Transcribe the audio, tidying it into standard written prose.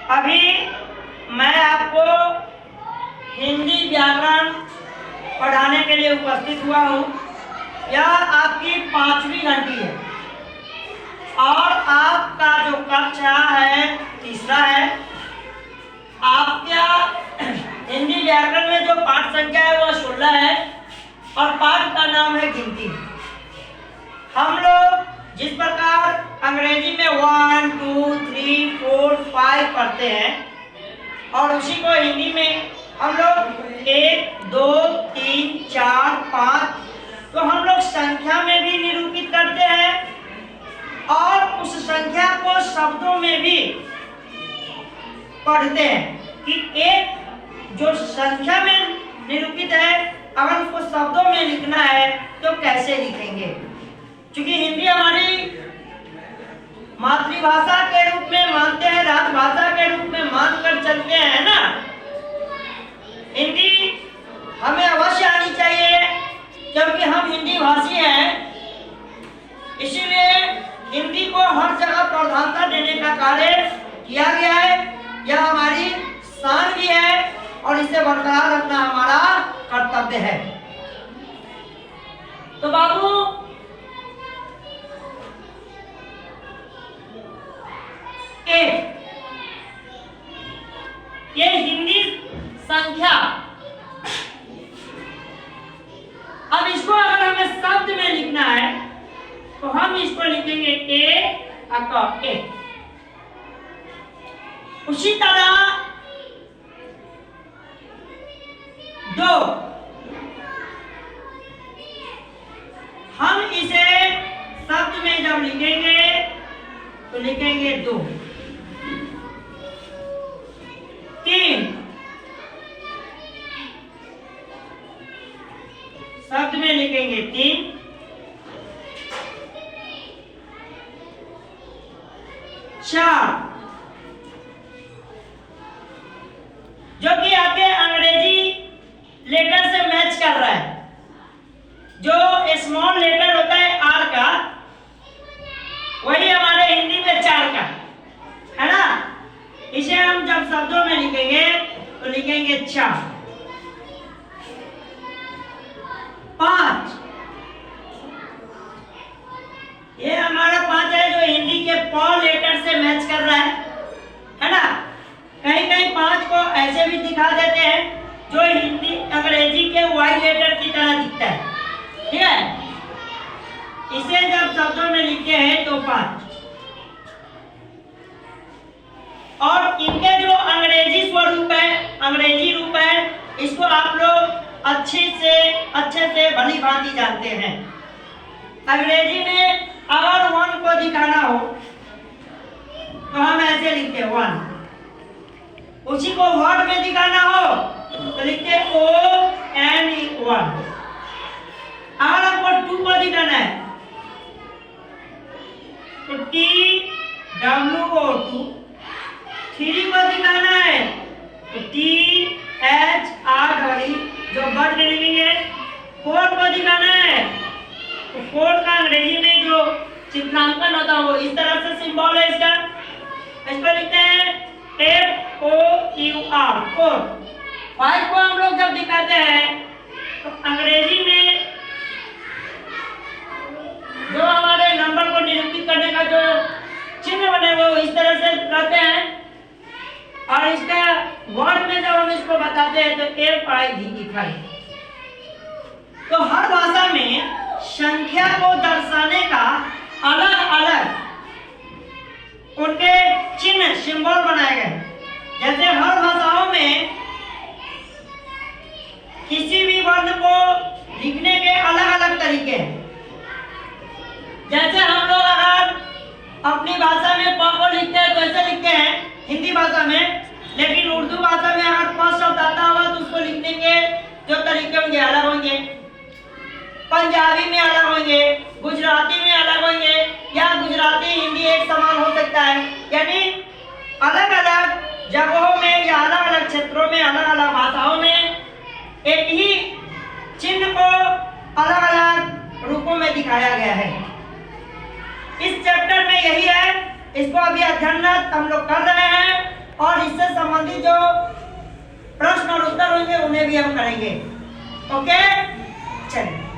अभी मैं आपको हिंदी व्याकरण पढ़ाने के लिए उपस्थित हुआ हूँ। यह आपकी 5वीं घंटी है और आपका जो कक्षा है तीसरा है। आपका हिंदी व्याकरण में जो पाठ संख्या है वह 16 है और पाठ का नाम है गिनती। हम लोग जिस प्रकार अंग्रेजी में 1 2 3 4 5 पढ़ते हैं और उसी को हिंदी में हम लोग 1 2 3 4 5 तो हम लोग संख्या में भी निरूपित करते हैं और उस संख्या को शब्दों में भी पढ़ते हैं कि एक जो संख्या में निरूपित है अगर उसको शब्दों में लिखना है तो कैसे लिखेंगे। क्योंकि हिंदी हमारी मातृभाषा के रूप में मानते हैं, राजभाषा के रूप में मानकर चलते हैं ना। हिंदी हमें अवश्य आनी चाहिए क्योंकि हम हिंदी भाषी हैं, इसीलिए हिंदी को हर जगह प्रधानता देने का कार्य किया गया है। यह हमारी शान भी है और इसे बरकरार रखना हमारा कर्तव्य है। तो बाबू ये हिंदी संख्या, अब इसको अगर हमें शब्द में लिखना है तो हम इसको लिखेंगे ए। उसी तरह 2 हम इसे शब्द में जब लिखेंगे तो लिखेंगे 2। 3 शब्द में लिखेंगे 3। 4 जो कि आपके अंग्रेजी लेटर से मैच कर रहा है। जो स्मॉल लेटर होता है आर का वही हमारे हिंदी में 4 का है ना। इसे हम जब शब्दों में लिखेंगे तो लिखेंगे 4। 5 ये हमारा 5 है जो हिंदी के प लेटर से मैच कर रहा है ना। कहीं कहीं 5 को ऐसे भी दिखा देते हैं जो हिंदी अंग्रेजी के वाई लेटर की तरह दिखता है, ठीक है। इसे जब शब्दों में लिखे हैं तो 5 और इनके जो अंग्रेजी स्वरूप है, अंग्रेजी रूप है, इसको आप लोग अच्छे से भली भांति जानते हैं। अंग्रेजी में अगर 1 को दिखाना हो तो हम ऐसे लिखते हैं 1। उसी को वर्ड में दिखाना हो तो लिखते ONE 1। अगर आपको 2 को दिखाना है तो TWO 2। 3 को दिखाना है तो THRE जो वर्ड में लिखेंगे। 4 को दिखाना है तो 4 का अंग्रेजी में जो चित्रांकन होता है वो इस तरह से सिंबल है इसका। इस पर लिखते हैं FOUR 4। 5 को हम लोग जब दिखाते हैं तो अंग्रेजी में जो हमारे नंबर को निरूपित करने का जो चिन्ह बने वो इस तरह से रहते हैं और इसका वर्ड में जब हम इसको बताते हैं तो FIVE। तो हर भाषा में संख्या को दर्शाने का अलग अलग उनके चिन्ह सिंबल बनाए गए। जैसे हर भाषाओं में किसी भी वर्ण को लिखने के अलग अलग तरीके हैं। जैसे हम लोग अगर अपनी भाषा में प को लिखते हैं तो ऐसे लिखते हैं हिंदी भाषा में, लेकिन उर्दू भाषा में अगर प शब्द आता होगा तो उसको लिखने के जो तरीके होंगे अलग होंगे। पंजाबी में अलग होंगे, गुजराती में अलग होंगे या गुजराती हिंदी एक समान हो सकता है। यानी अलग अलग जगहों में या अलग अलग क्षेत्रों में अलग अलग भाषाओं में एक ही चिन्ह को अलग अलग रूपों में दिखाया गया है। इस चैप्टर में यही है, इसको अभी अध्ययन हम लोग कर रहे हैं और संबंधित जो प्रश्न और उत्तर होंगे उन्हें भी हम करेंगे। ओके, चलिए।